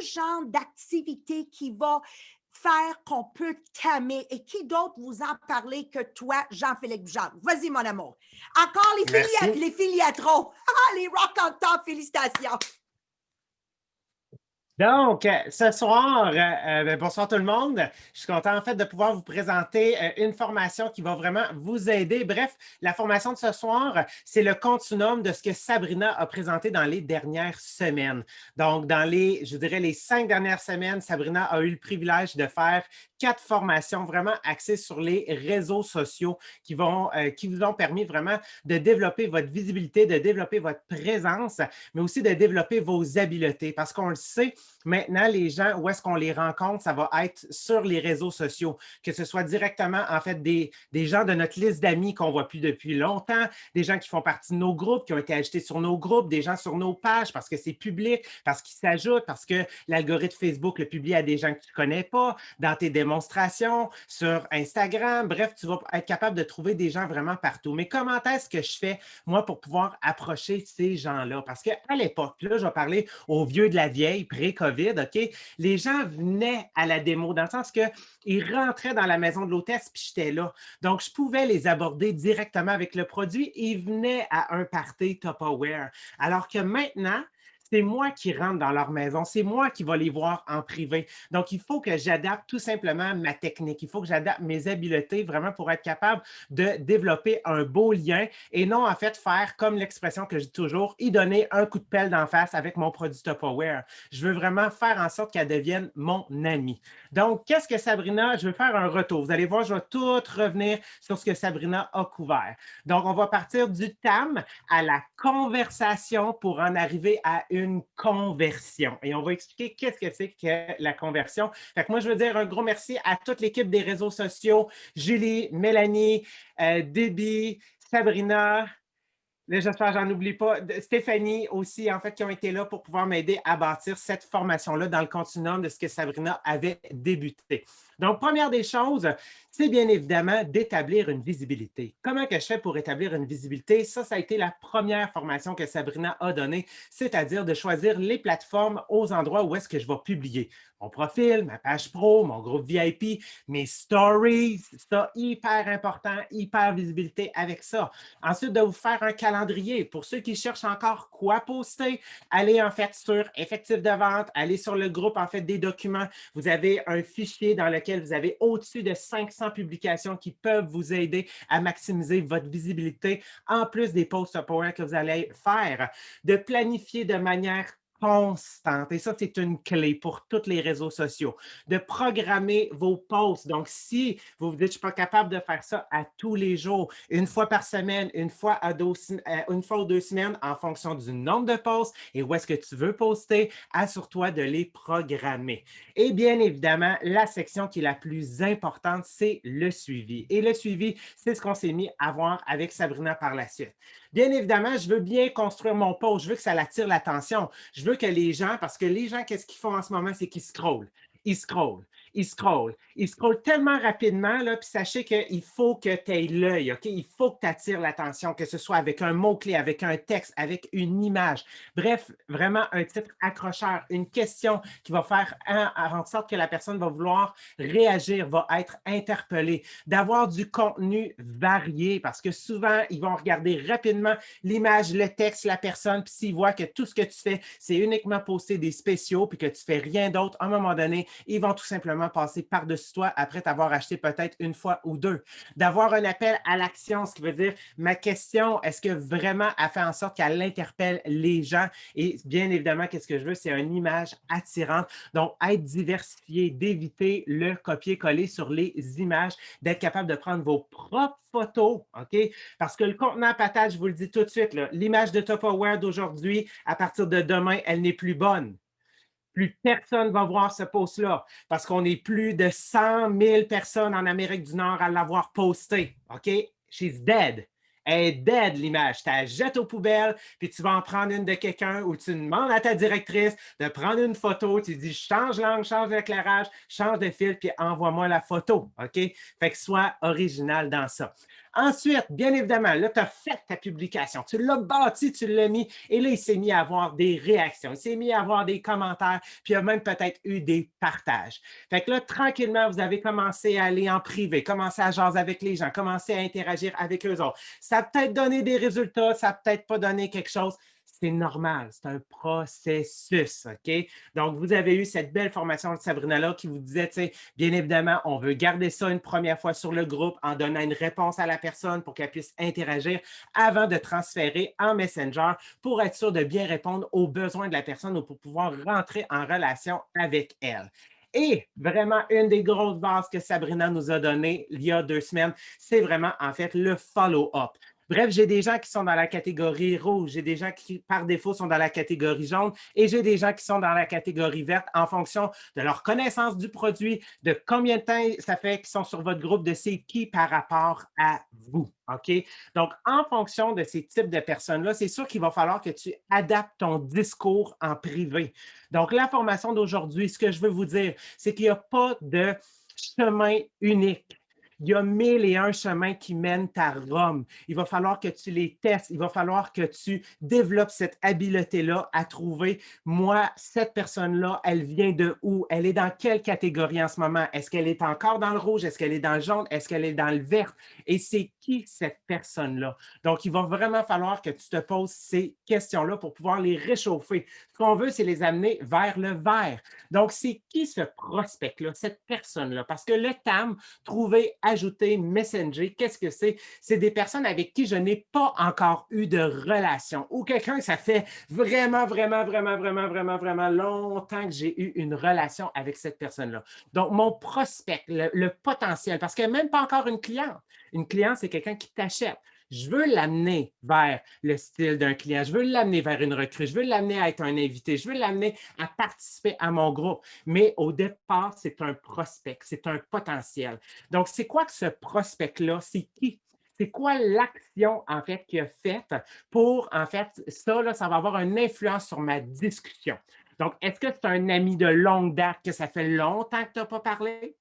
genre d'activité qui va faire qu'on peut t'aimer. Et qui d'autre vous en parler que toi, Jean-Philippe Jean? Vas-y, mon amour. Encore Merci. les filiatros. Ah, les rock en top, félicitations. Donc, ce soir, bonsoir tout le monde. Je suis content en fait de pouvoir vous présenter une formation qui va vraiment vous aider. Bref, la formation de ce soir, c'est le continuum de ce que Sabrina a présenté dans les dernières semaines. Donc, je dirais, les 5 dernières semaines, Sabrina a eu le privilège de faire 4 formations vraiment axées sur les réseaux sociaux qui vous ont permis vraiment de développer votre visibilité, de développer votre présence, mais aussi de développer vos habiletés. Parce qu'on le sait, maintenant, les gens, où est-ce qu'on les rencontre, ça va être sur les réseaux sociaux, que ce soit directement, en fait, des gens de notre liste d'amis qu'on ne voit plus depuis longtemps, des gens qui font partie de nos groupes, qui ont été ajoutés sur nos groupes, des gens sur nos pages parce que c'est public, parce qu'ils s'ajoutent, parce que l'algorithme Facebook le publie à des gens que tu ne connais pas, dans tes démonstrations, sur Instagram. Bref, tu vas être capable de trouver des gens vraiment partout. Mais comment est-ce que je fais, moi, pour pouvoir approcher ces gens-là? Parce qu'à l'époque, là, je vais parler aux vieux de la vieille, pré-COVID, OK? Les gens venaient à la démo dans le sens qu'ils rentraient dans la maison de l'hôtesse puis j'étais là. Donc, je pouvais les aborder directement avec le produit et ils venaient à un party Tupperware. Alors que maintenant, c'est moi qui rentre dans leur maison, c'est moi qui vais les voir en privé. Donc, il faut que j'adapte tout simplement ma technique. Il faut que j'adapte mes habiletés vraiment pour être capable de développer un beau lien et non en fait faire comme l'expression que je dis toujours, y donner un coup de pelle d'en face avec mon produit Tupperware. Je veux vraiment faire en sorte qu'elle devienne mon amie. Donc, qu'est-ce que Sabrina? Je veux faire un retour. Vous allez voir, je vais tout revenir sur ce que Sabrina a couvert. Donc, on va partir du TAM à la conversation pour en arriver à une conversion. Et on va expliquer qu'est-ce que c'est que la conversion. Fait que moi, je veux dire un gros merci à toute l'équipe des réseaux sociaux, Julie, Mélanie, Déby, Sabrina, là, j'espère que j'en oublie pas. Stéphanie aussi, en fait, qui ont été là pour pouvoir m'aider à bâtir cette formation-là dans le continuum de ce que Sabrina avait débuté. Donc, première des choses, c'est bien évidemment d'établir une visibilité. Comment que je fais pour établir une visibilité? Ça a été la première formation que Sabrina a donnée, c'est-à-dire de choisir les plateformes aux endroits où est-ce que je vais publier mon profil, ma page pro, mon groupe VIP, mes stories, ça, hyper important, hyper visibilité avec ça. Ensuite, de vous faire un calendrier. Pour ceux qui cherchent encore quoi poster, allez en fait sur Effectif de vente, allez sur le groupe en fait des documents. Vous avez un fichier dans lequel vous avez au-dessus de 500 publications qui peuvent vous aider à maximiser votre visibilité, en plus des posts Tupperware que vous allez faire. De planifier de manière constante. Et ça, c'est une clé pour tous les réseaux sociaux. De programmer vos posts. Donc, si vous vous dites, je ne suis pas capable de faire ça à tous les jours, une fois par semaine, une fois ou 2 semaines, en fonction du nombre de posts et où est-ce que tu veux poster, assure-toi de les programmer. Et bien évidemment, la section qui est la plus importante, c'est le suivi. Et le suivi, c'est ce qu'on s'est mis à voir avec Sabrina par la suite. Bien évidemment, je veux bien construire mon post, je veux que ça attire l'attention. Je veux que les gens, parce que les gens, qu'est-ce qu'ils font en ce moment, c'est qu'ils scrollent. Ils scrollent, ils scrollent. Ils scrollent tellement rapidement, là, puis sachez qu'il faut que tu aies l'œil, OK? Il faut que tu attires l'attention, que ce soit avec un mot-clé, avec un texte, avec une image. Bref, vraiment un titre accrocheur, une question qui va faire en sorte que la personne va vouloir réagir, va être interpellée, d'avoir du contenu varié, parce que souvent, ils vont regarder rapidement l'image, le texte, la personne, puis s'ils voient que tout ce que tu fais, c'est uniquement poster des spéciaux, puis que tu ne fais rien d'autre, à un moment donné, ils vont tout simplement passer par-dessus toi après t'avoir acheté peut-être une fois ou deux. D'avoir un appel à l'action, ce qui veut dire ma question, est-ce que vraiment elle fait en sorte qu'elle interpelle les gens? Et bien évidemment, qu'est-ce que je veux? C'est une image attirante. Donc, être diversifié, d'éviter le copier-coller sur les images, d'être capable de prendre vos propres photos, OK? Parce que le contenant à patate, je vous le dis tout de suite, l'image de Tupperware d'aujourd'hui, à partir de demain, elle n'est plus bonne. Plus personne va voir ce post-là parce qu'on est plus de 100 000 personnes en Amérique du Nord à l'avoir posté. OK? She's dead. Elle est dead, l'image. Tu la jettes aux poubelles, puis tu vas en prendre une de quelqu'un ou tu demandes à ta directrice de prendre une photo. Tu dis change l'angle, change l'éclairage, change de fil, puis envoie-moi la photo. OK? Fait que sois original dans ça. Ensuite, bien évidemment, là, tu as fait ta publication, tu l'as bâti, tu l'as mis, et là, il s'est mis à avoir des réactions, il s'est mis à avoir des commentaires, puis il y a même peut-être eu des partages. Fait que là, tranquillement, vous avez commencé à aller en privé, commencer à jaser avec les gens, commencer à interagir avec eux autres. Ça a peut-être donné des résultats, ça n'a peut-être pas donné quelque chose. C'est normal, c'est un processus, OK? Donc, vous avez eu cette belle formation de Sabrina-là qui vous disait, tu sais, bien évidemment, on veut garder ça une première fois sur le groupe en donnant une réponse à la personne pour qu'elle puisse interagir avant de transférer en Messenger pour être sûr de bien répondre aux besoins de la personne ou pour pouvoir rentrer en relation avec elle. Et vraiment, une des grosses bases que Sabrina nous a données il y a 2 semaines, c'est vraiment en fait le follow-up. Bref, j'ai des gens qui sont dans la catégorie rouge, j'ai des gens qui, par défaut, sont dans la catégorie jaune et j'ai des gens qui sont dans la catégorie verte en fonction de leur connaissance du produit, de combien de temps ça fait qu'ils sont sur votre groupe, de c'est qui par rapport à vous. OK? Donc, en fonction de ces types de personnes-là, c'est sûr qu'il va falloir que tu adaptes ton discours en privé. Donc, la formation d'aujourd'hui, ce que je veux vous dire, c'est qu'il n'y a pas de chemin unique. Il y a 1001 chemins qui mènent à Rome. Il va falloir que tu les testes. Il va falloir que tu développes cette habileté-là à trouver, moi, cette personne-là, elle vient de où? Elle est dans quelle catégorie en ce moment? Est-ce qu'elle est encore dans le rouge? Est-ce qu'elle est dans le jaune? Est-ce qu'elle est dans le vert? Et c'est qui cette personne-là? Donc, il va vraiment falloir que tu te poses ces questions-là pour pouvoir les réchauffer. Ce qu'on veut, c'est les amener vers le vert. Donc, c'est qui ce prospect-là, cette personne-là? Parce que le TAM, trouver, ajouter, messenger, qu'est-ce que c'est? C'est des personnes avec qui je n'ai pas encore eu de relation ou quelqu'un, ça fait vraiment, vraiment, vraiment, vraiment, vraiment, vraiment longtemps que j'ai eu une relation avec cette personne-là. Donc, mon prospect, le potentiel, parce qu'elle n'est même pas encore une cliente. Une cliente, c'est quelqu'un qui t'achète. Je veux l'amener vers le style d'un client, je veux l'amener vers une recrue, je veux l'amener à être un invité, je veux l'amener à participer à mon groupe. Mais au départ, c'est un prospect, c'est un potentiel. Donc, c'est quoi que ce prospect-là? C'est qui? C'est quoi l'action, en fait, qu'il a faite pour, en fait, ça, là, ça va avoir une influence sur ma discussion. Donc, est-ce que c'est un ami de longue date que ça fait longtemps que tu n'as pas parlé?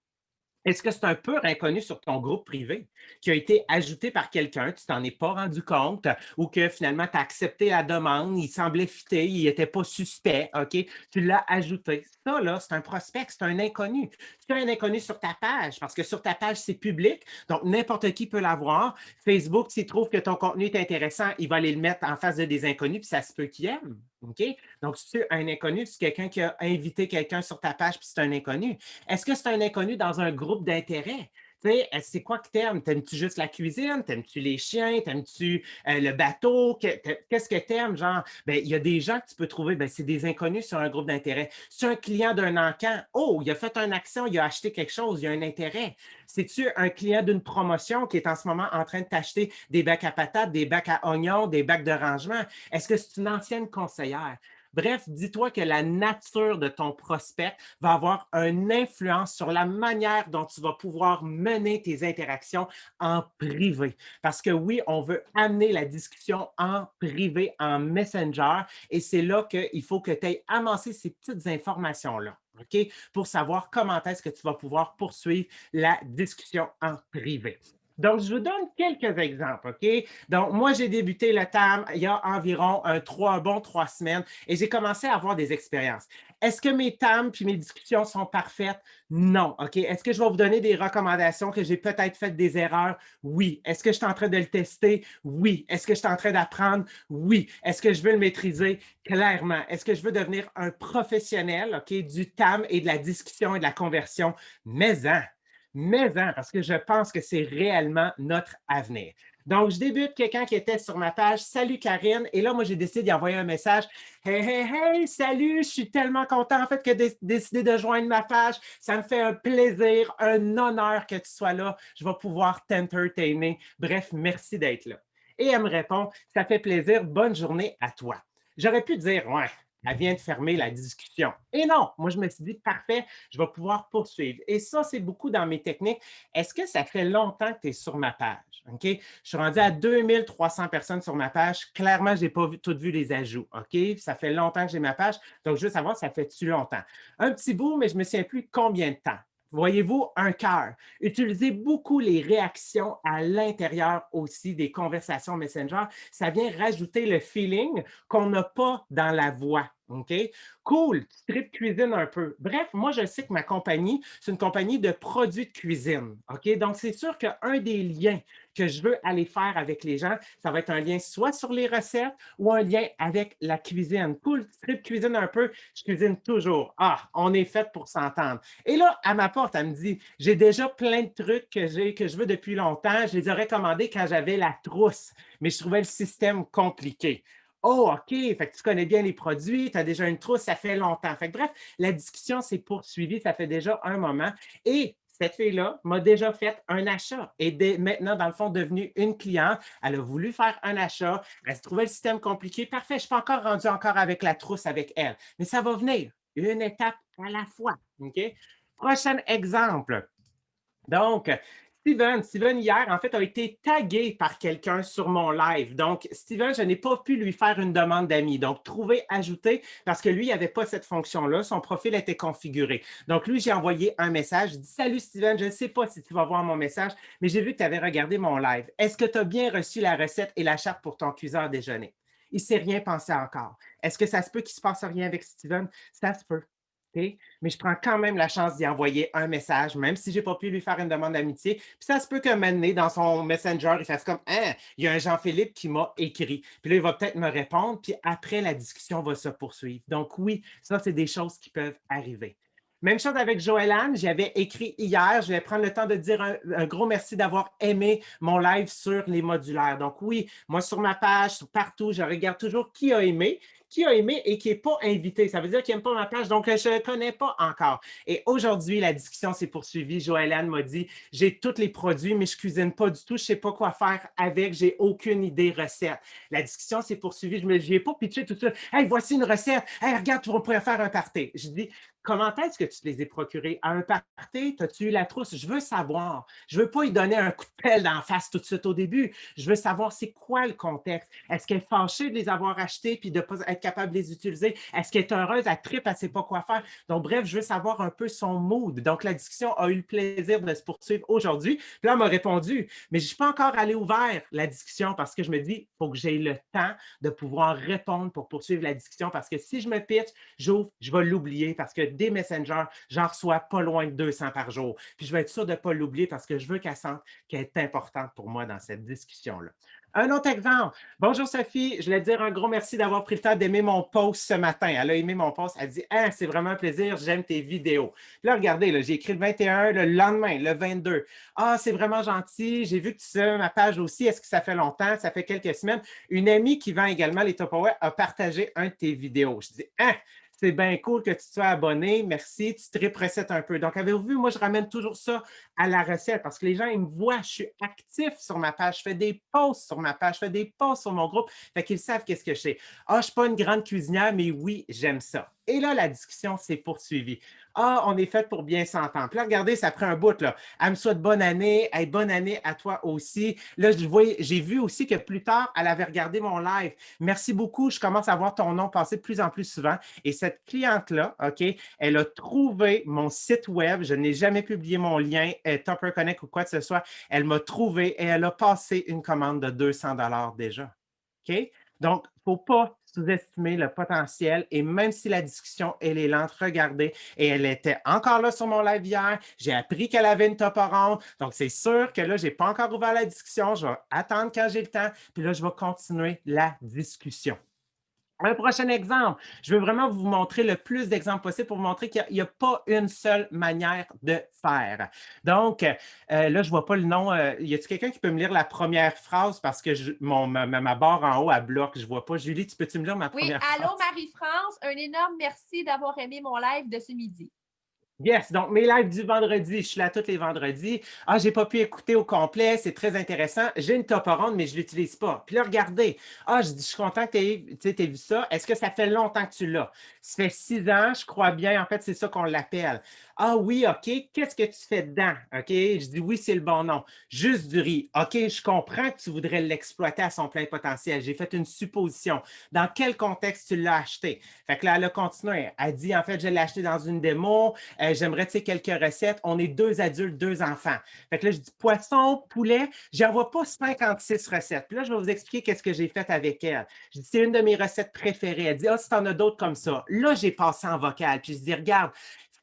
Est-ce que c'est un peu inconnu sur ton groupe privé qui a été ajouté par quelqu'un, tu t'en es pas rendu compte ou que finalement tu as accepté la demande, il semblait fitter, il n'était pas suspect, OK? Tu l'as ajouté. Ça, là, c'est un prospect, c'est un inconnu. C'est un inconnu sur ta page parce que sur ta page, c'est public, donc n'importe qui peut l'avoir. Facebook, s'il trouve que ton contenu est intéressant, il va aller le mettre en face de des inconnus, puis ça se peut qu'il aime. OK? Donc, si tu es un inconnu, c'est quelqu'un qui a invité quelqu'un sur ta page, puis c'est un inconnu. Est-ce que c'est un inconnu dans un groupe d'intérêt? Tu sais, c'est quoi que t'aimes? T'aimes-tu juste la cuisine? T'aimes-tu les chiens? T'aimes-tu le bateau? Qu'est-ce que t'aimes? Genre, ben, il y a des gens que tu peux trouver, ben, c'est des inconnus sur un groupe d'intérêt. C'est un client d'un encan. Oh, il a fait une action, il a acheté quelque chose, il y a un intérêt. C'est-tu un client d'une promotion qui est en ce moment en train de t'acheter des bacs à patates, des bacs à oignons, des bacs de rangement? Est-ce que c'est une ancienne conseillère? Bref, dis-toi que la nature de ton prospect va avoir une influence sur la manière dont tu vas pouvoir mener tes interactions en privé. Parce que oui, on veut amener la discussion en privé, en Messenger, et c'est là qu'il faut que tu aies amassé ces petites informations-là. OK? Pour savoir comment est-ce que tu vas pouvoir poursuivre la discussion en privé. Donc, je vous donne quelques exemples, OK? Donc, moi, j'ai débuté le TAM il y a environ un bon 3 semaines et j'ai commencé à avoir des expériences. Est-ce que mes TAM puis mes discussions sont parfaites? Non. OK. Est-ce que je vais vous donner des recommandations que j'ai peut-être fait des erreurs? Oui. Est-ce que je suis en train de le tester? Oui. Est-ce que je suis en train d'apprendre? Oui. Est-ce que je veux le maîtriser? Clairement. Est-ce que je veux devenir un professionnel, OK, du TAM et de la discussion et de la conversion? Mais parce que je pense que c'est réellement notre avenir. Donc, je débute quelqu'un qui était sur ma page. Salut Karine. Et là, moi, j'ai décidé d'y envoyer un message. Hey, hey, hey, salut, je suis tellement content en fait que tu aies décidé de joindre ma page. Ça me fait un plaisir, un honneur que tu sois là. Je vais pouvoir t'entertainer. Bref, merci d'être là. Et elle me répond, ça fait plaisir, bonne journée à toi. J'aurais pu dire, ouais, elle vient de fermer la discussion. Et non, moi, je me suis dit, parfait, je vais pouvoir poursuivre. Et ça, c'est beaucoup dans mes techniques. Est-ce que ça fait longtemps que tu es sur ma page? OK? Je suis rendu à 2300 personnes sur ma page. Clairement, je n'ai pas toutes vu les ajouts. OK? Ça fait longtemps que j'ai ma page. Donc, je veux savoir, ça fait-tu longtemps? Un petit bout, mais je me souviens plus combien de temps. Voyez-vous, un cœur. Utilisez beaucoup les réactions à l'intérieur aussi des conversations Messenger. Ça vient rajouter le feeling qu'on n'a pas dans la voix. OK? Cool, tu tripes cuisine un peu. Bref, moi, je sais que ma compagnie, c'est une compagnie de produits de cuisine. OK? Donc, c'est sûr qu'un des liens que je veux aller faire avec les gens, ça va être un lien soit sur les recettes ou un lien avec la cuisine. Cool, tu tripes cuisine un peu, je cuisine toujours. Ah, on est fait pour s'entendre. Et là, à ma porte, elle me dit, j'ai déjà plein de trucs que je veux depuis longtemps. Je les aurais commandés quand j'avais la trousse, mais je trouvais le système compliqué. Oh, OK, fait que tu connais bien les produits, tu as déjà une trousse, ça fait longtemps. Fait que bref, la discussion s'est poursuivie, ça fait déjà un moment. Et cette fille-là m'a déjà fait un achat et est maintenant, dans le fond, devenue une cliente. Elle a voulu faire un achat, elle se trouvait le système compliqué. Parfait, je ne suis pas encore rendu encore avec la trousse avec elle, mais ça va venir, une étape à la fois. OK? Prochain exemple. Donc, Steven, hier, en fait, a été tagué par quelqu'un sur mon live. Donc, Steven, je n'ai pas pu lui faire une demande d'amis. Donc, trouver, ajouter, parce que lui, il n'avait pas cette fonction-là. Son profil était configuré. Donc, lui, j'ai envoyé un message. Je dis, salut Steven, je ne sais pas si tu vas voir mon message, mais j'ai vu que tu avais regardé mon live. Est-ce que tu as bien reçu la recette et la charte pour ton cuiseur déjeuner? Il ne s'est rien pensé encore. Est-ce que ça se peut qu'il ne se passe rien avec Steven? Ça se peut. OK? Mais je prends quand même la chance d'y envoyer un message, même si je n'ai pas pu lui faire une demande d'amitié. Puis ça se peut qu'un moment donné, dans son Messenger, il fasse comme hein, il y a un Jean-Philippe qui m'a écrit. Puis là, il va peut-être me répondre, puis après, la discussion va se poursuivre. Donc, oui, ça, c'est des choses qui peuvent arriver. Même chose avec Joëlane, j'avais écrit hier, je vais prendre le temps de dire un gros merci d'avoir aimé mon live sur les modulaires. Donc oui, moi sur ma page, partout, je regarde toujours qui a aimé et qui n'est pas invité. Ça veut dire qu'il n'aime pas ma page, donc je ne connais pas encore. Et aujourd'hui, la discussion s'est poursuivie. Joëlane m'a dit, j'ai tous les produits, mais je ne cuisine pas du tout, je ne sais pas quoi faire avec, j'ai aucune idée recette. La discussion s'est poursuivie, je n'y ai pas pitché tout ça. Hey, voici une recette. Hey, regarde, tu vas pouvoir faire un party. Je dis, comment est-ce que tu te les as procurés? À un party, as-tu eu la trousse? Je veux savoir. Je ne veux pas lui donner un coup de pelle d'en face tout de suite au début. Je veux savoir c'est quoi le contexte. Est-ce qu'elle est fâchée de les avoir achetés et de ne pas être capable de les utiliser? Est-ce qu'elle est heureuse? Elle tripe, elle ne sait pas quoi faire. Donc, bref, je veux savoir un peu son mood. Donc, la discussion a eu le plaisir de se poursuivre aujourd'hui. Puis là, elle m'a répondu, mais je ne suis pas encore allé ouvert la discussion parce que je me dis, il faut que j'aie le temps de pouvoir répondre pour poursuivre la discussion parce que si je me pitch, j'ouvre, je vais l'oublier parce que des messengers, j'en reçois pas loin de 200 par jour. Puis je vais être sûr de ne pas l'oublier parce que je veux qu'elle sente qu'elle est importante pour moi dans cette discussion-là. Un autre exemple. Bonjour Sophie, je voulais te dire un gros merci d'avoir pris le temps d'aimer mon post ce matin. Elle a aimé mon post. Elle dit ah, c'est vraiment un plaisir, j'aime tes vidéos. Puis là, regardez, là, j'ai écrit le 21, le lendemain, le 22. Ah, c'est vraiment gentil. J'ai vu que tu sais ma page aussi. Est-ce que ça fait longtemps? Ça fait quelques semaines. Une amie qui vend également les Tupperware a partagé un de tes vidéos. Je dis ah, c'est bien cool que tu sois abonné. Merci. Tu tripes recette un peu. Donc, avez-vous vu, moi, je ramène toujours ça à la recette parce que les gens, ils me voient. Je suis actif sur ma page. Je fais des posts sur ma page. Je fais des posts sur mon groupe. Fait qu'ils savent qu'est-ce que je sais. Ah, je ne suis pas une grande cuisinière, mais oui, j'aime ça. Et là, la discussion s'est poursuivie. Ah, on est fait pour bien s'entendre. Puis là, regardez, ça prend un bout, là. Elle me souhaite bonne année. Hey, bonne année à toi aussi. Là, j'ai vu aussi que plus tard, elle avait regardé mon live. Merci beaucoup. Je commence à voir ton nom passer de plus en plus souvent. Et cette cliente-là, OK, elle a trouvé mon site web. Je n'ai jamais publié mon lien, Tupper Connect ou quoi que ce soit. Elle m'a trouvé et elle a passé une commande de 200 déjà. OK? Donc, il ne faut pas sous-estimer le potentiel. Et même si la discussion, elle est lente, regardez. Et elle était encore là sur mon live hier. J'ai appris qu'elle avait une top orange. Donc, c'est sûr que là, je n'ai pas encore ouvert la discussion. Je vais attendre quand j'ai le temps. Puis là, je vais continuer la discussion. Un prochain exemple. Je veux vraiment vous montrer le plus d'exemples possible pour vous montrer qu'il n'y a, pas une seule manière de faire. Donc, là, je ne vois pas le nom. Y a-t-il quelqu'un qui peut me lire la première phrase parce que ma barre en haut, elle bloque. Je ne vois pas. Julie, peux-tu me lire ma première phrase? Oui, allô Marie-France. Un énorme merci d'avoir aimé mon live de ce midi. Yes, donc mes lives du vendredi, je suis là tous les vendredis. Ah, j'ai pas pu écouter au complet, c'est très intéressant. J'ai une top ronde, mais je ne l'utilise pas. Puis là, regardez. Ah, je suis content que tu aies vu ça. Est-ce que ça fait longtemps que tu l'as? Ça fait 6 ans, je crois bien. En fait, c'est ça qu'on l'appelle. Ah oui, OK. Qu'est-ce que tu fais dedans? OK. Je dis oui, c'est le bon nom. Juste du riz. OK, je comprends que tu voudrais l'exploiter à son plein potentiel. J'ai fait une supposition. Dans quel contexte tu l'as acheté? Fait que là, elle a continué. Elle dit, en fait, je l'ai acheté dans une démo. j'aimerais, tu sais, quelques recettes. On est 2 adultes, 2 enfants. Fait que là, je dis poisson, poulet. J'envoie pas 56 recettes. Puis là, je vais vous expliquer qu'est-ce que j'ai fait avec elle. Je dis, c'est une de mes recettes préférées. Elle dit, ah, si t'en as d'autres comme ça. Là, j'ai passé en vocal. Puis je dis, regarde,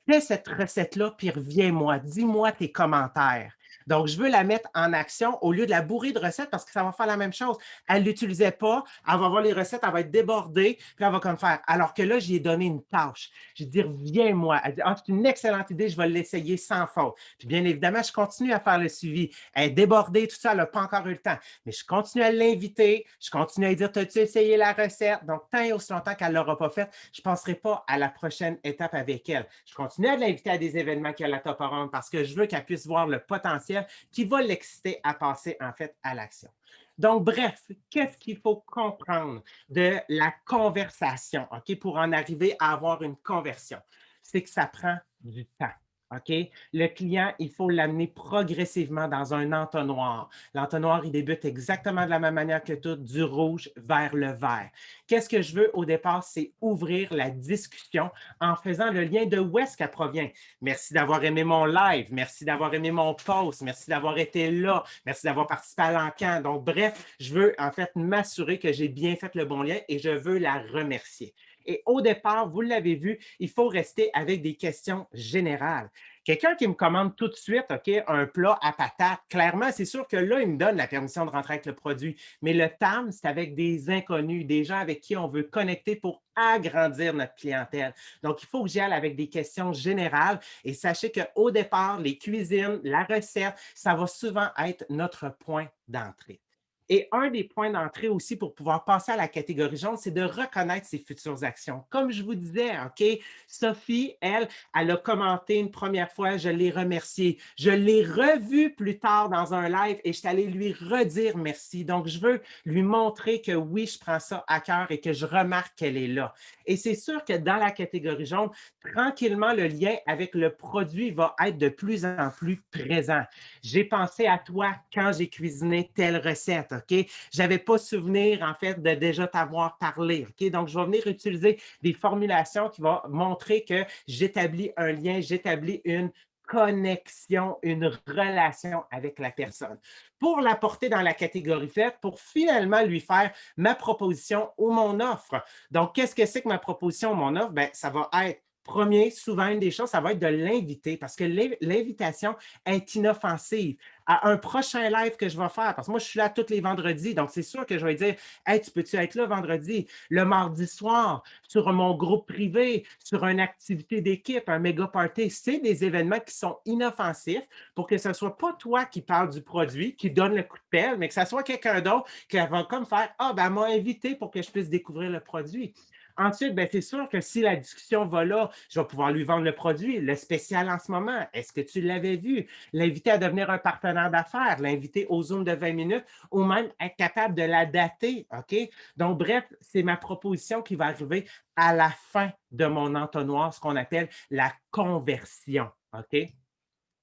fais cette recette-là, puis reviens-moi. Dis-moi tes commentaires. Donc, je veux la mettre en action au lieu de la bourrer de recettes parce que ça va faire la même chose. Elle ne l'utilisait pas, elle va voir les recettes, elle va être débordée, puis elle va comme faire. Alors que là, j'y ai donné une tâche. Je dis, reviens-moi. Elle dit, ah, c'est une excellente idée, je vais l'essayer sans faute. Puis bien évidemment, je continue à faire le suivi. Elle est débordée, tout ça, elle n'a pas encore eu le temps. Mais je continue à l'inviter, je continue à lui dire, as-tu essayé la recette? Donc, tant et aussi longtemps qu'elle ne l'aura pas faite, je ne passerai pas à la prochaine étape avec elle. Je continue à l'inviter à des événements qui ont la top orange parce que je veux qu'elle puisse voir le potentiel qui va l'exciter à passer en fait à l'action. Donc, bref, qu'est-ce qu'il faut comprendre de la conversation, OK, pour en arriver à avoir une conversion? C'est que ça prend du temps. OK? Le client, il faut l'amener progressivement dans un entonnoir. L'entonnoir, il débute exactement de la même manière que tout, du rouge vers le vert. Qu'est-ce que je veux au départ? C'est ouvrir la discussion en faisant le lien de où est-ce qu'elle provient. Merci d'avoir aimé mon live, merci d'avoir aimé mon post, merci d'avoir été là, merci d'avoir participé à l'encan. Donc, bref, je veux en fait m'assurer que j'ai bien fait le bon lien et je veux la remercier. Et au départ, vous l'avez vu, il faut rester avec des questions générales. Quelqu'un qui me commande tout de suite, OK, un plat à patates, clairement, c'est sûr que là, il me donne la permission de rentrer avec le produit. Mais le TAM, c'est avec des inconnus, des gens avec qui on veut connecter pour agrandir notre clientèle. Donc, il faut que j'y aille avec des questions générales. Et sachez qu'au départ, les cuisines, la recette, ça va souvent être notre point d'entrée. Et un des points d'entrée aussi pour pouvoir passer à la catégorie jaune, c'est de reconnaître ses futures actions. Comme je vous disais, OK, Sophie, elle a commenté une première fois, je l'ai remerciée. Je l'ai revue plus tard dans un live et je suis allée lui redire merci. Donc, je veux lui montrer que oui, je prends ça à cœur et que je remarque qu'elle est là. Et c'est sûr que dans la catégorie jaune, tranquillement, le lien avec le produit va être de plus en plus présent. J'ai pensé à toi quand j'ai cuisiné telle recette, OK? Je n'avais pas souvenir, en fait, de déjà t'avoir parlé, OK? Donc, je vais venir utiliser des formulations qui vont montrer que j'établis un lien, j'établis une connexion, une relation avec la personne. Pour la porter dans la catégorie faite, pour finalement lui faire ma proposition ou mon offre. Donc, qu'est-ce que c'est que ma proposition ou mon offre? Bien, ça va être premier, souvent, une des choses, ça va être de l'inviter parce que l'invitation est inoffensive. À un prochain live que je vais faire, parce que moi, je suis là tous les vendredis, donc c'est sûr que je vais dire, hey, tu peux-tu être là vendredi, le mardi soir, sur mon groupe privé, sur une activité d'équipe, un méga party. C'est des événements qui sont inoffensifs pour que ce ne soit pas toi qui parle du produit, qui donne le coup de pelle, mais que ce soit quelqu'un d'autre qui va comme faire, ah, ben, elle m'a invité pour que je puisse découvrir le produit. Ensuite, ben, c'est sûr que si la discussion va là, je vais pouvoir lui vendre le produit, le spécial en ce moment. Est-ce que tu l'avais vu? L'inviter à devenir un partenaire d'affaires, l'inviter au Zoom de 20 minutes ou même être capable de la dater. OK? Donc, bref, c'est ma proposition qui va arriver à la fin de mon entonnoir, ce qu'on appelle la conversion. OK?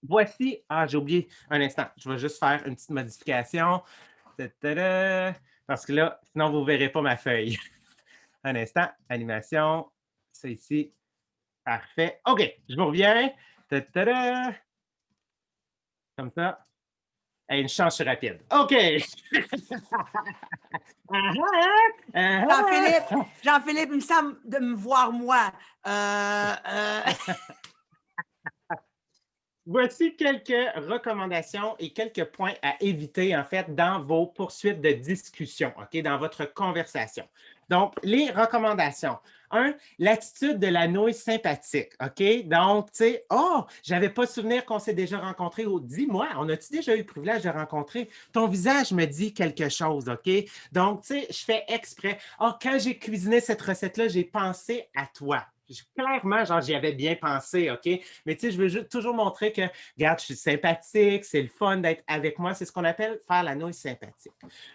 Voici, j'ai oublié un instant, je vais juste faire une petite modification. Ta-ta-da! Parce que là, sinon, vous ne verrez pas ma feuille. Un instant, animation, ça ici, parfait. OK, je vous reviens. Ta-ta-da! Comme ça. Une chance, je suis rapide. OK! Jean-Philippe, il me semble de me voir moi. Voici quelques recommandations et quelques points à éviter, en fait, dans vos poursuites de discussion, OK, dans votre conversation. Donc, les recommandations. 1, l'attitude de la nouille sympathique, OK? Donc, tu sais, oh, j'avais pas souvenir qu'on s'est déjà rencontrés. Ou dis-moi, on a-tu déjà eu le privilège de rencontrer? Ton visage me dit quelque chose, OK? Donc, tu sais, je fais exprès. Oh, quand j'ai cuisiné cette recette-là, j'ai pensé à toi. Clairement, genre, j'y avais bien pensé, OK? Mais tu sais, je veux juste toujours montrer que, regarde, je suis sympathique, c'est le fun d'être avec moi. C'est ce qu'on appelle faire la nouille sympathique.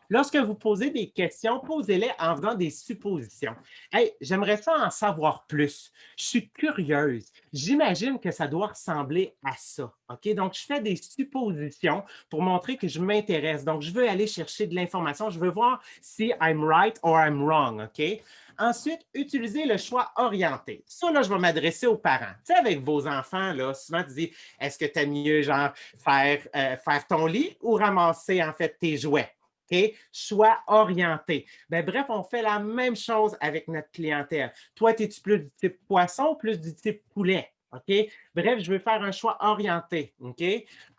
Lorsque vous posez des questions, posez-les en faisant des suppositions. Hey, j'aimerais ça en savoir plus. Je suis curieuse. J'imagine que ça doit ressembler à ça, OK? Donc, je fais des suppositions pour montrer que je m'intéresse. Donc, je veux aller chercher de l'information. Je veux voir si I'm right or I'm wrong, OK? Ensuite, utilisez le choix orienté. Ça, là, je vais m'adresser aux parents. Tu sais, avec vos enfants, là, souvent, tu dis, est-ce que tu aimes mieux, genre, faire ton lit ou ramasser, en fait, tes jouets? OK? Choix orienté. Ben, bref, on fait la même chose avec notre clientèle. Toi, es-tu plus du type poisson ou plus du type poulet? OK? Bref, je veux faire un choix orienté. OK?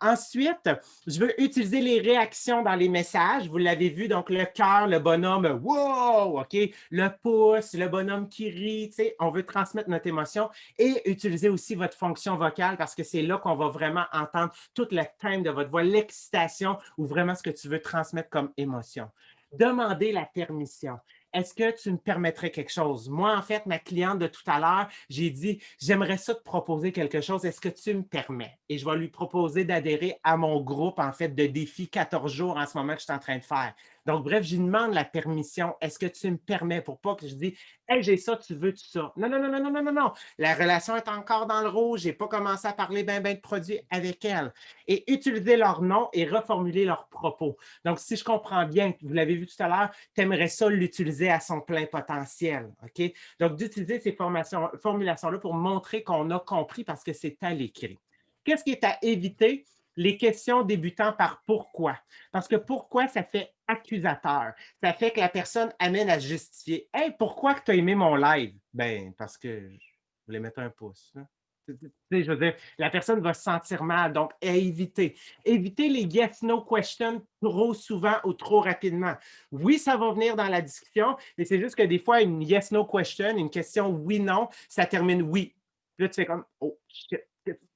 Ensuite, je veux utiliser les réactions dans les messages. Vous l'avez vu, donc le cœur, le bonhomme, wow, OK? Le pouce, le bonhomme qui rit, tu sais, on veut transmettre notre émotion et utiliser aussi votre fonction vocale parce que c'est là qu'on va vraiment entendre tout le thème de votre voix, l'excitation ou vraiment ce que tu veux transmettre comme émotion. Demandez la permission. Est-ce que tu me permettrais quelque chose? Moi, en fait, ma cliente de tout à l'heure, j'ai dit, j'aimerais ça te proposer quelque chose. Est-ce que tu me permets? Et je vais lui proposer d'adhérer à mon groupe, en fait, de défi 14 jours en ce moment que je suis en train de faire. Donc, bref, je lui demande la permission. Est-ce que tu me permets pour pas que je dise, hey, j'ai ça, tu veux tout ça? Non, non, non, non, non, non, non, non. La relation est encore dans le rouge. Je n'ai pas commencé à parler ben de produits avec elle. Et utiliser leur nom et reformuler leurs propos. Donc, si je comprends bien, vous l'avez vu tout à l'heure, tu aimerais ça l'utiliser à son plein potentiel. OK? Donc, d'utiliser ces formulations-là pour montrer qu'on a compris parce que c'est à l'écrit. Qu'est-ce qui est à éviter? Les questions débutant par pourquoi. Parce que pourquoi, ça fait accusateur. Ça fait que la personne amène à justifier. Hey, pourquoi tu as aimé mon live? Ben, parce que je voulais mettre un pouce. Hein. Je veux dire, la personne va se sentir mal. Donc, à éviter. Éviter les yes-no questions trop souvent ou trop rapidement. Oui, ça va venir dans la discussion, mais c'est juste que des fois, une yes-no question, une question oui-non, ça termine oui. Là, tu fais comme, oh, shit.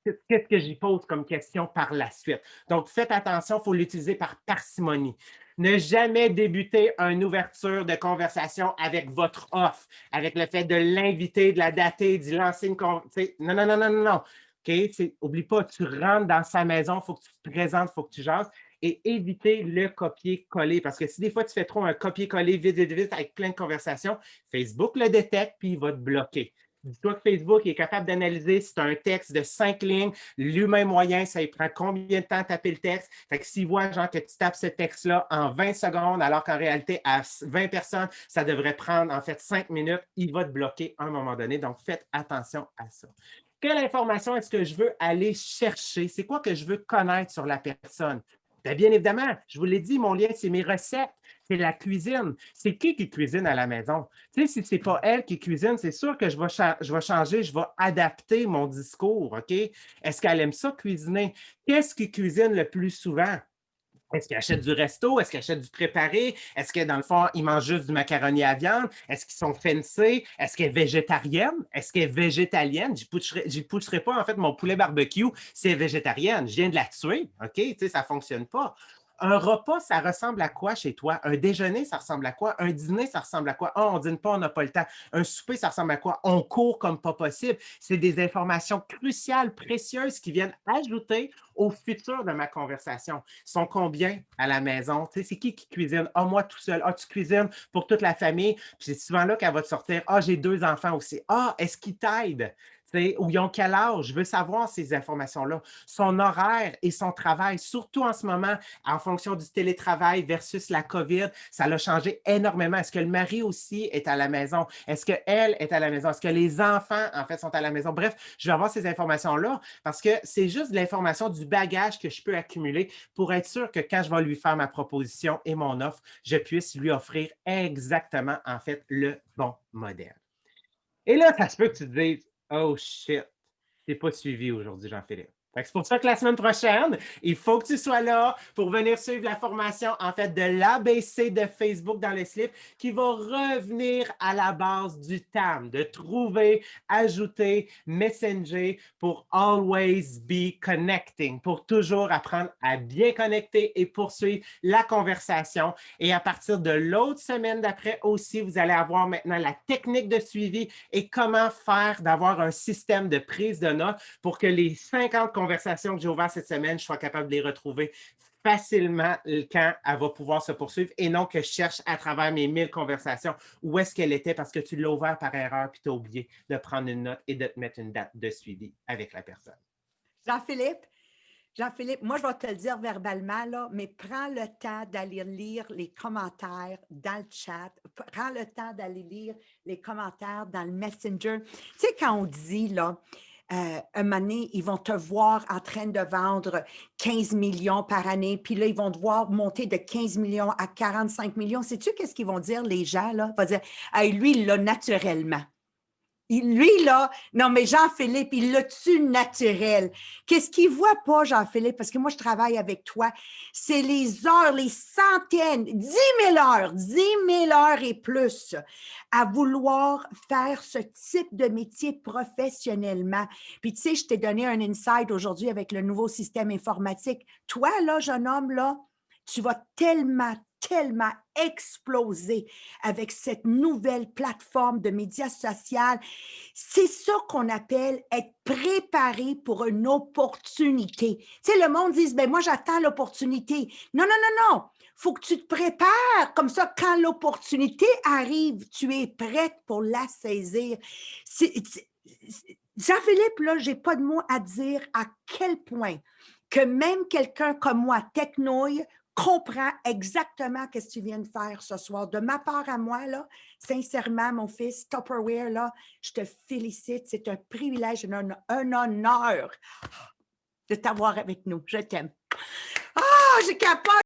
Qu'est-ce que j'y pose comme question par la suite? Donc, faites attention, il faut l'utiliser par parcimonie. Ne jamais débuter une ouverture de conversation avec votre offre, avec le fait de l'inviter, de la dater, d'y lancer une conversation. Non, non, non, non, non, non. OK? Oublie pas, tu rentres dans sa maison, il faut que tu te présentes, il faut que tu jases et éviter le copier-coller. Parce que si des fois tu fais trop un copier-coller vite, vite, vite avec plein de conversations, Facebook le détecte puis il va te bloquer. Dis-toi que Facebook est capable d'analyser si tu as un texte de 5 lignes, l'humain moyen, ça lui prend combien de temps à taper le texte. Fait que s'il voit genre que tu tapes ce texte-là en 20 secondes, alors qu'en réalité, à 20 personnes, ça devrait prendre en fait 5 minutes, il va te bloquer à un moment donné. Donc, faites attention à ça. Quelle information est-ce que je veux aller chercher? C'est quoi que je veux connaître sur la personne? Bien évidemment, je vous l'ai dit, mon lien, c'est mes recettes, c'est la cuisine. C'est qui cuisine à la maison? Tu sais, si ce n'est pas elle qui cuisine, c'est sûr que je vais changer, je vais adapter mon discours, OK? Est-ce qu'elle aime ça cuisiner? Qu'est-ce qui cuisine le plus souvent? Est-ce qu'elle achète du resto? Est-ce qu'elle achète du préparé? Est-ce que dans le fond, ils mangent juste du macaroni à viande? Est-ce qu'ils sont fancy? Est-ce qu'elle est végétarienne? Est-ce qu'elle est végétalienne? Je n'y pousserai pas en fait mon poulet barbecue si elle est végétarienne. Je viens de la tuer, OK? Tu sais, ça ne fonctionne pas. Un repas, ça ressemble à quoi chez toi? Un déjeuner, ça ressemble à quoi? Un dîner, ça ressemble à quoi? Oh, on ne dîne pas, on n'a pas le temps. Un souper, ça ressemble à quoi? On court comme pas possible. C'est des informations cruciales, précieuses qui viennent ajouter au futur de ma conversation. Ils sont combien à la maison? Tu sais, c'est qui cuisine? Ah, moi tout seul. Ah, tu cuisines pour toute la famille. Puis c'est souvent là qu'elle va te sortir. Ah, j'ai 2 enfants aussi. Ah, est-ce qu'ils t'aident? Ou ils ont quel âge? Je veux savoir ces informations-là. Son horaire et son travail, surtout en ce moment, en fonction du télétravail versus la COVID, ça l'a changé énormément. Est-ce que le mari aussi est à la maison? Est-ce qu'elle est à la maison? Est-ce que les enfants, en fait, sont à la maison? Bref, je vais avoir ces informations-là parce que c'est juste de l'information, du bagage que je peux accumuler pour être sûr que quand je vais lui faire ma proposition et mon offre, je puisse lui offrir exactement, en fait, le bon modèle. Et là, ça se peut que tu te dises, oh shit, t'es pas suivi aujourd'hui, Jean-Philippe. C'est pour ça que la semaine prochaine, il faut que tu sois là pour venir suivre la formation, en fait, de l'ABC de Facebook dans le slip qui va revenir à la base du TAM, de trouver, ajouter, messenger pour always be connecting, pour toujours apprendre à bien connecter et poursuivre la conversation. Et à partir de l'autre semaine d'après aussi, vous allez avoir maintenant la technique de suivi et comment faire d'avoir un système de prise de notes pour que les 50 conversations que j'ai ouvertes cette semaine, je sois capable de les retrouver facilement quand elle va pouvoir se poursuivre et non que je cherche à travers mes 1000 conversations où est-ce qu'elle était parce que tu l'as ouvert par erreur puis tu as oublié de prendre une note et de te mettre une date de suivi avec la personne. Jean-Philippe, Jean-Philippe, moi, je vais te le dire verbalement, là, mais prends le temps d'aller lire les commentaires dans le chat. Prends le temps d'aller lire les commentaires dans le Messenger. Tu sais, quand on dit, là, un moment donné, ils vont te voir en train de vendre 15 millions par année, puis là, ils vont devoir monter de 15 millions à 45 millions. Sais-tu qu'est-ce qu'ils vont dire, les gens, là? Ils vont dire, hey, lui, il l'a naturellement. Lui, là, non, mais Jean-Philippe, il l'a-tu naturel? Qu'est-ce qu'il ne voit pas, Jean-Philippe? Parce que moi, je travaille avec toi. C'est les heures, les centaines, 10 000 heures et plus à vouloir faire ce type de métier professionnellement. Puis, tu sais, je t'ai donné un insight aujourd'hui avec le nouveau système informatique. Toi, là, jeune homme, là, tu vas tellement exploser avec cette nouvelle plateforme de médias sociaux. C'est ça qu'on appelle être préparé pour une opportunité. Tu sais, le monde dit, ben moi, j'attends l'opportunité. Non, non, non, non. Il faut que tu te prépares. Comme ça, quand l'opportunité arrive, tu es prête pour la saisir. Jean-Philippe, là, je n'ai pas de mots à dire à quel point que même quelqu'un comme moi, technouille, comprend exactement ce que tu viens de faire ce soir. De ma part à moi, là, sincèrement, mon fils, Tupperware, là, je te félicite. C'est un privilège, un honneur de t'avoir avec nous. Je t'aime. Ah, j'ai capoté!